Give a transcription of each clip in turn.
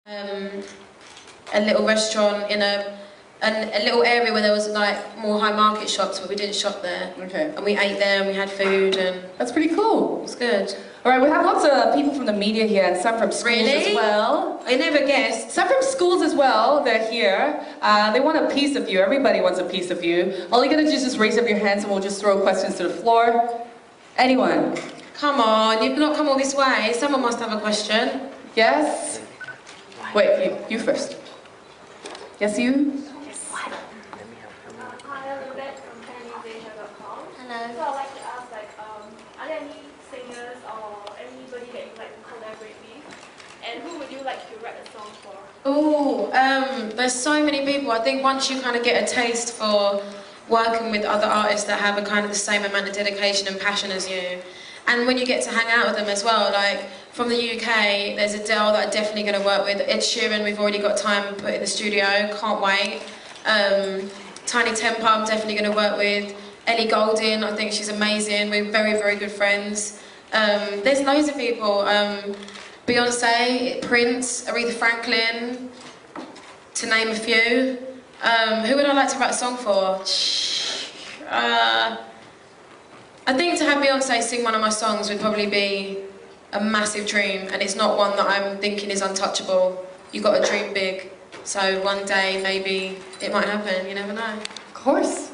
um, a little restaurant in a little area where there was like more high market shops, but we didn't shop there. Okay. And we ate there and we had food and That's pretty cool. it was good. All right, we have lots of people from the media here and some from schools Really? as well. I never guessed. Some from schools as well, they're here. They want a piece of you. Everybody wants a piece of you. All you gotta do is just raise up your hands and we'll just throw questions to the floor. Anyone? Come on, you've not come all this way. Someone must have a question. Yes? Wait, you first. Yes, you? Hi, I'm Odette from ChineseAsia.com. Hello. So I'd like to ask, are there any singers or anybody that you'd like to collaborate with? And who would you like to write a song for? Oh, there's so many people. I think once you kind of get a taste for working with other artists that have a kind of the same amount of dedication and passion as you, and when you get to hang out with them as well, like from the UK, there's Adele that I'm definitely going to work with. Ed Sheeran, we've already got time put in the studio, can't wait. Tiny Temper, I'm definitely going to work with. Ellie Goulding, I think she's amazing. We're very, very good friends. There's loads of people. Beyonce, Prince, Aretha Franklin, to name a few. Who would I like to write a song for? I think to have Beyonce sing one of my songs would probably be a massive dream, and it's not one that I'm thinking is untouchable. You've got to dream big. So one day, maybe, it might happen, you never know. Of course.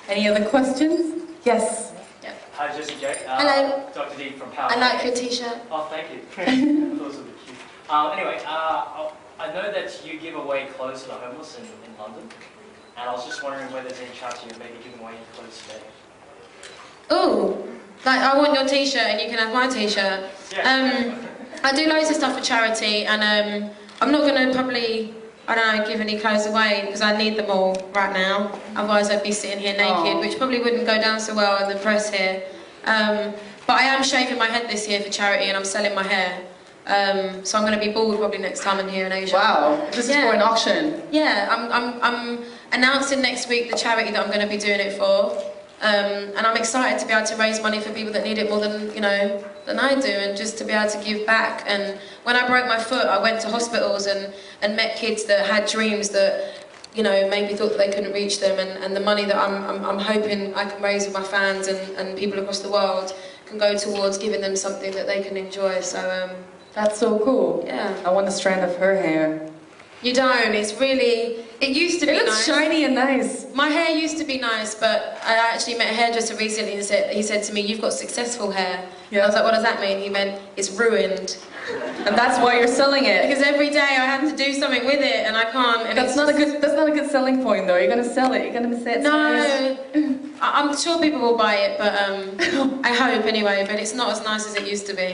Any other questions? Yes. Yeah. Hi, Jessie J. Hello. Dr. D from Power. I like your t-shirt. Oh, thank you. Those are the cute. Anyway, I know that you give away clothes to the homeless in London, and I was just wondering whether there's any chance you're maybe giving away any clothes today. Oh, like I want your t-shirt and you can have my t-shirt. Yeah. I do loads of stuff for charity, and I'm not going to probably, I don't know, give any clothes away because I need them all right now. Otherwise I'd be sitting here naked, which probably wouldn't go down so well in the press here. But I am shaving my head this year for charity and I'm selling my hair. So I'm going to be bald probably next time I'm here in Asia. Wow, this is for an auction. Yeah, I'm announcing next week the charity that I'm going to be doing it for. And I'm excited to be able to raise money for people that need it more than, you know, than I do, and just to be able to give back. And when I broke my foot, I went to hospitals and met kids that had dreams that, you know, maybe thought that they couldn't reach them, and the money that I'm hoping I can raise with my fans and people across the world can go towards giving them something that they can enjoy. So That's so cool. yeah. I want the strand of her hair. You don't, it's really, it used to be It nice. looks shiny and nice. My hair used to be nice, but I actually met a hairdresser recently and he said to me, "You've got successful hair." Yeah. I was like, "What does that mean?" He meant, "It's ruined." And that's why you're selling it. Because every day I have to do something with it and I can't. And That's not a good selling point though. You're gonna sell it. You're gonna say it's nice. No, I'm sure people will buy it, but I hope anyway, but it's not as nice as it used to be.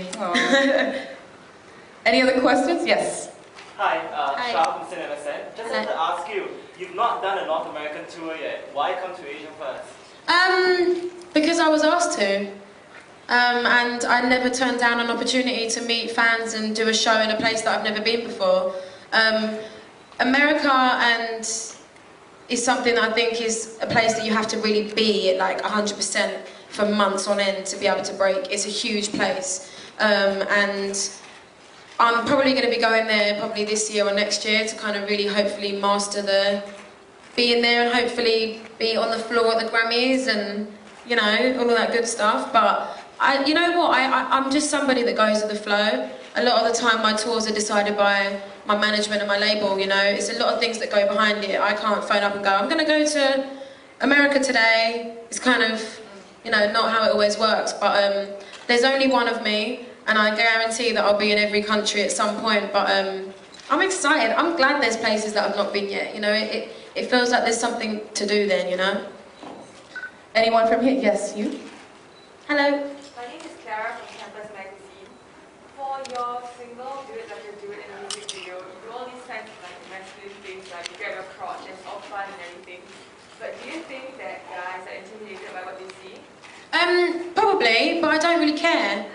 Any other questions? Yes. Hi, Hi. Shah from CineMSN. Just Hello. wanted to ask you, you've not done a North American tour yet. Why come to Asia first? Because I was asked to. And I never turned down an opportunity to meet fans and do a show in a place that I've never been before. America is something that I think is a place that you have to really be at like 100% for months on end to be able to break. It's a huge place. And I'm probably going to be going there probably this year or next year to kind of really hopefully master being there and hopefully be on the floor at the Grammys and, you know, all of that good stuff. But you know what, I'm just somebody that goes with the flow. A lot of the time my tours are decided by my management and my label, you know. It's a lot of things that go behind it. I can't phone up and go, "I'm going to go to America today." It's kind of, you know, not how it always works. But there's only one of me, and I guarantee that I'll be in every country at some point. But I'm excited. I'm glad there's places that I've not been yet, you know. It feels like there's something to do then, you know. Anyone from here? Yes, you. Hello. My name is Clara from Campus Magazine. For your single, Do It Like You Do It in a music video, you do all these kinds of like masculine things, like you grab your crotch, it's all fun and everything. But do you think that guys are intimidated by what they see? Probably, but I don't really care.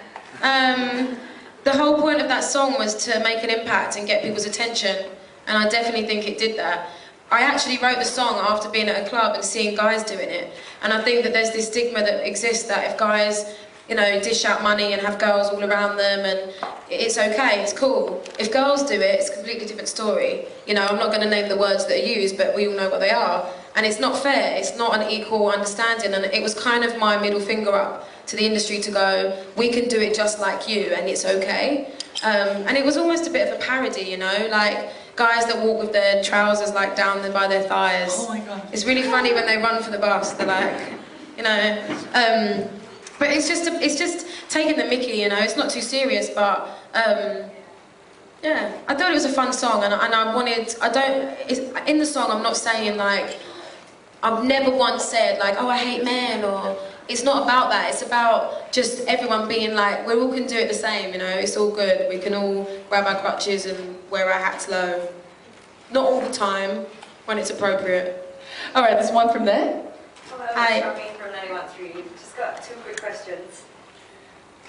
The whole point of that song was to make an impact and get people's attention, and I definitely think it did that. I actually wrote the song after being at a club and seeing guys doing it, and I think that there's this stigma that exists that if guys you know, dish out money and have girls all around them, and it's okay, it's cool. If girls do it, it's a completely different story. You know, I'm not going to name the words that are used, but we all know what they are. And it's not fair, it's not an equal understanding, and it was kind of my middle finger up to the industry to go, we can do it just like you, and it's okay. And it was almost a bit of a parody, you know, like guys that walk with their trousers like down by their thighs. Oh my God. It's really funny when they run for the bus, they're like, you know. But it's just taking the mickey, you know, it's not too serious, but yeah, I thought it was a fun song, and I wanted, in the song I'm not saying like, I've never once said like, oh I hate men, or, it's not about that, it's about just everyone being like, we all can do it the same, you know, it's all good, we can all grab our crutches and wear our hats low. Not all the time, when it's appropriate. All right, there's one from there. Hello, Hi. Charmaine from 91.3. Just got 2 quick questions.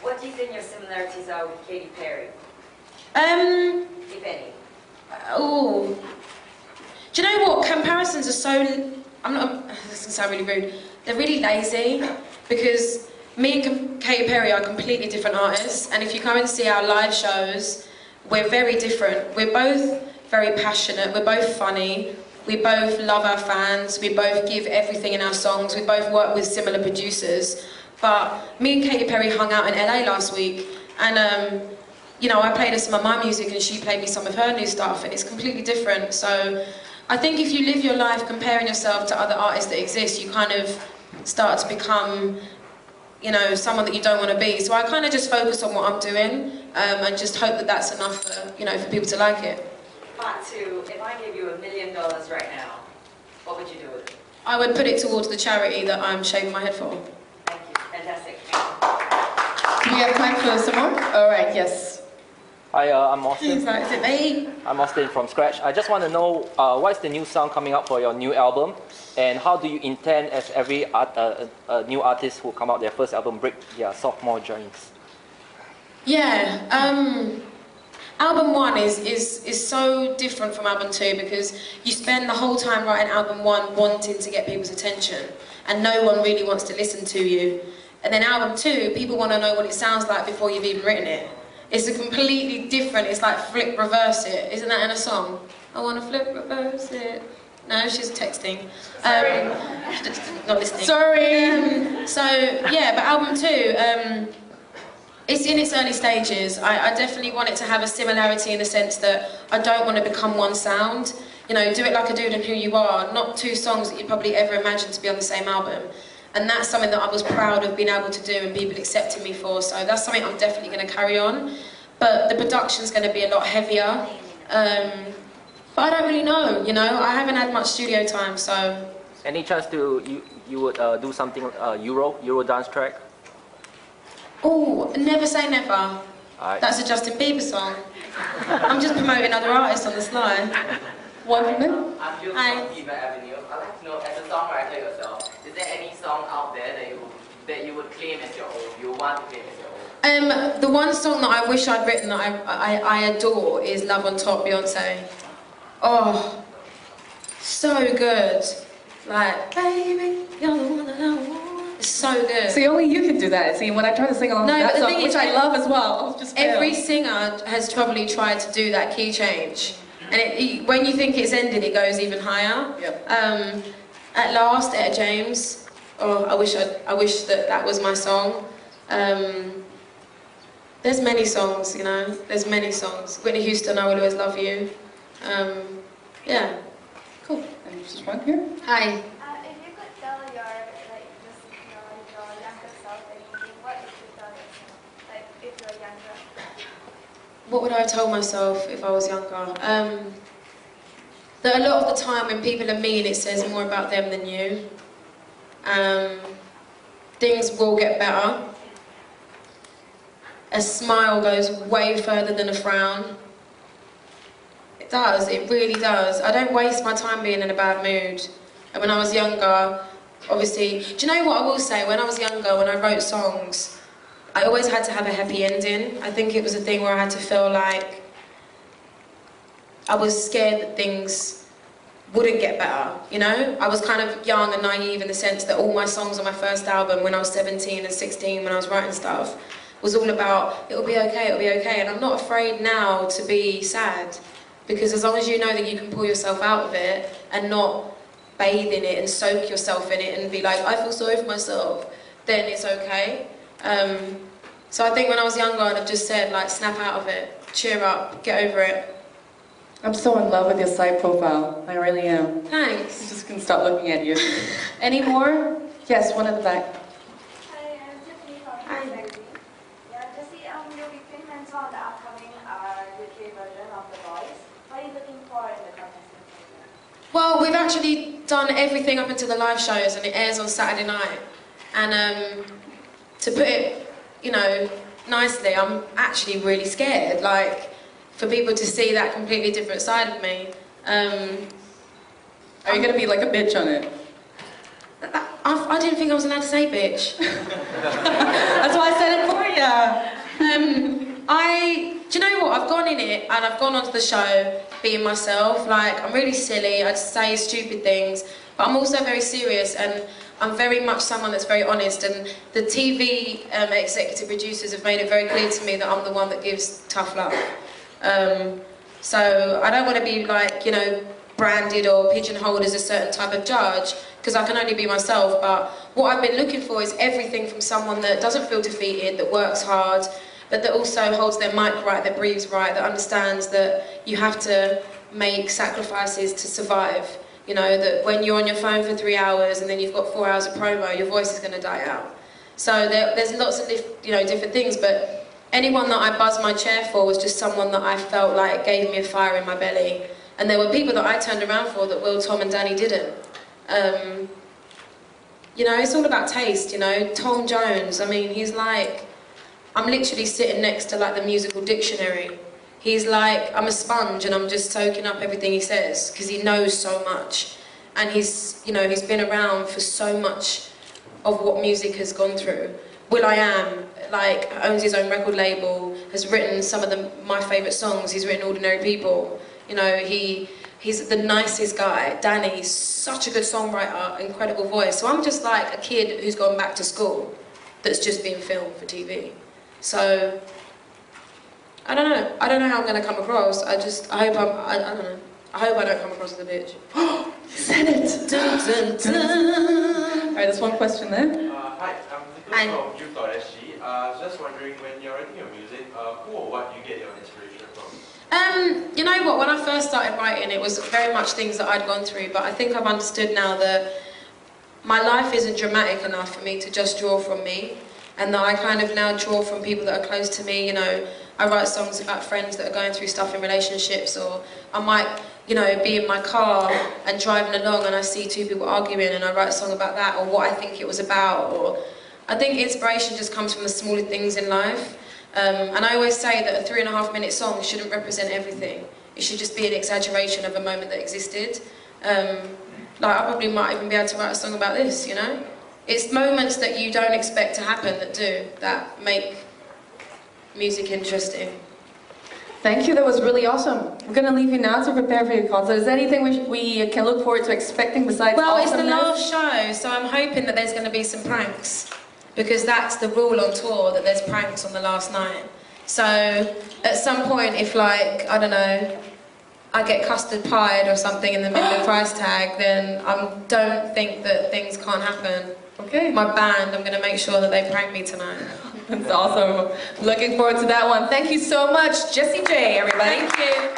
What do you think your similarities are with Katy Perry, if any? Oh. Do you know what? Comparisons are so... this can sound really rude. They're really lazy, because me and Katy Perry are completely different artists, and if you come and see our live shows, we're very different. We're both very passionate, we're both funny, we both love our fans, we both give everything in our songs, we both work with similar producers. But me and Katy Perry hung out in LA last week, and you know, I played her some of my music and she played me some of her new stuff, and it's completely different. So I think if you live your life comparing yourself to other artists that exist, you kind of start to become, you know, someone that you don't want to be. So I kind of just focus on what I'm doing, and just hope that that's enough for, you know, for people to like it. Part 2, if I gave you $1 million right now, what would you do with it? I would put it towards the charity that I'm shaving my head for. Thank you. Fantastic. Do we have time for some more? All right, yes. Hi, I'm Austin. Is it me? I'm Austin from Scratch. I just want to know what is the new song coming up for your new album, and how do you intend, as every new artist who come out their first album, break their sophomore joints? Yeah, album 1 is so different from album 2, because you spend the whole time writing album 1 wanting to get people's attention, and no one really wants to listen to you. And then album 2, people want to know what it sounds like before you've even written it. It's a completely different, it's like flip, reverse it. Isn't that in a song? I want to flip, reverse it. No, she's texting. Not listening. Sorry. So, yeah, but album 2, it's in its early stages. I definitely want it to have a similarity in the sense that I don't want to become one sound. You know, Do It Like a Dude and Who You Are, not 2 songs that you'd probably ever imagine to be on the same album. And that's something that I was proud of being able to do and people accepting me for, so that's something I'm definitely going to carry on. But the production's going to be a lot heavier. But I don't really know, you know, I haven't had much studio time, so... Any chance you would do something Euro dance track? Oh, never say never. That's a Justin Bieber song. I'm just promoting other artists on the slide. One from them. I'm Jill Hi. from Fever Avenue. I'd like to know, as a songwriter yourself, is there any song out there that you would claim as your own, you want to claim as your own? The one song that I wish I'd written that I adore is Love on Top, Beyonce. Oh, so good. Like, baby, you're the one that I want. It's so good. See, only you can do that. See, when I try to sing along No, with but that the song, thing which is, I love as well, just fail. Every singer has probably tried to do that key change. And when you think it's ended, it goes even higher. Yep. At Last, Etta James. Oh, I wish that was my song. There's many songs, you know. There's many songs. Whitney Houston, I Will Always Love You. Yeah. Cool. And just one here. Hi. If you could tell your younger self anything, what would you tell yourself? Like if you're younger. What would I have told myself if I was younger? That a lot of the time when people are mean, it says more about them than you. Things will get better. A smile goes way further than a frown. It does, it really does. I don't waste my time being in a bad mood. And when I was younger, obviously, do you know what I will say? When I was younger, when I wrote songs, I always had to have a happy ending. I think it was a thing where I had to feel like I was scared that things wouldn't get better, you know? I was kind of young and naive in the sense that all my songs on my first album when I was 17 and 16 when I was writing stuff was all about, it'll be okay, and I'm not afraid now to be sad, because as long as you know that you can pull yourself out of it and not bathe in it and soak yourself in it and be like, I feel sorry for myself, then it's okay. So I think when I was younger I'd have just said, like, snap out of it, cheer up, get over it. I'm so in love with your side profile. I really am. Thanks. I just couldn't stop looking at you. Any more? Yes, one at the back. Hi, I'm Tiffany from Magazine. Yeah, Jessie, you'll be famous on the upcoming UK version of The Voice. What are you looking for in the contestant? Well, we've actually done everything up until the live shows, and it airs on Saturday night. And to put it, you know, nicely, I'm actually really scared. Like, for people to see that completely different side of me. Are you gonna be like a bitch on it? I didn't think I was allowed to say bitch. That's why I said it for you. Do you know what? I've gone in it and I've gone onto the show being myself. Like, I'm really silly, I just say stupid things, but I'm also very serious, and I'm very much someone that's very honest, and the TV executive producers have made it very clear to me that I'm the one that gives tough love. So I don't want to be, like, you know, branded or pigeonholed as a certain type of judge, because I can only be myself. But what I've been looking for is everything from someone that doesn't feel defeated, that works hard, but that also holds their mic right, that breathes right, that understands that you have to make sacrifices to survive. You know, that when you're on your phone for 3 hours and then you've got 4 hours of promo, your voice is going to die out. So there's lots of different things, but anyone that I buzzed my chair for was just someone that I felt like gave me a fire in my belly. And there were people that I turned around for that Will, Tom and Danny didn't. You know, it's all about taste, you know. Tom Jones, I mean, he's like, I'm literally sitting next to, like, the musical dictionary. He's like, I'm a sponge and I'm just soaking up everything he says, because he knows so much. And he's been around for so much of what music has gone through. will.i.am, like, owns his own record label, has written some of my favourite songs. He's written Ordinary People. You know, he's the nicest guy. Danny's such a good songwriter, incredible voice. So I'm just like a kid who's gone back to school that's just being filmed for TV. So I don't know. I don't know how I'm going to come across. I hope I don't know. I hope I don't come across as a bitch. You said it! Dun, dun, dun. Alright, there's one question there. Hi, I'm Nicholas from Youth.sg. Just wondering, when you're writing your music, who or what do you get your inspiration from? You know what, when I first started writing, it was very much things that I'd gone through, but I think I've understood now that my life isn't dramatic enough for me to just draw from me, and that I kind of now draw from people that are close to me. You know, I write songs about friends that are going through stuff in relationships, or I might, you know, be in my car and driving along and I see two people arguing and I write a song about that, or what I think it was about. Or I think inspiration just comes from the smaller things in life. And I always say that a 3.5-minute song shouldn't represent everything. It should just be an exaggeration of a moment that existed. Like, I probably might even be able to write a song about this, you know? It's moments that you don't expect to happen that make music interesting. Thank you, that was really awesome. We're going to leave you now to prepare for your concert. Is there anything we can look forward to expecting besides Well, it's the awesomeness? last show, so I'm hoping that there's going to be some pranks, because that's the rule on tour, that there's pranks on the last night. So at some point, if, like, I don't know, I get custard pied or something in the middle of price tag, then I don't think that things can't happen. Okay. My band, I'm going to make sure that they prank me tonight. That's awesome. Looking forward to that one. Thank you so much, Jessie J, everybody. Thank you.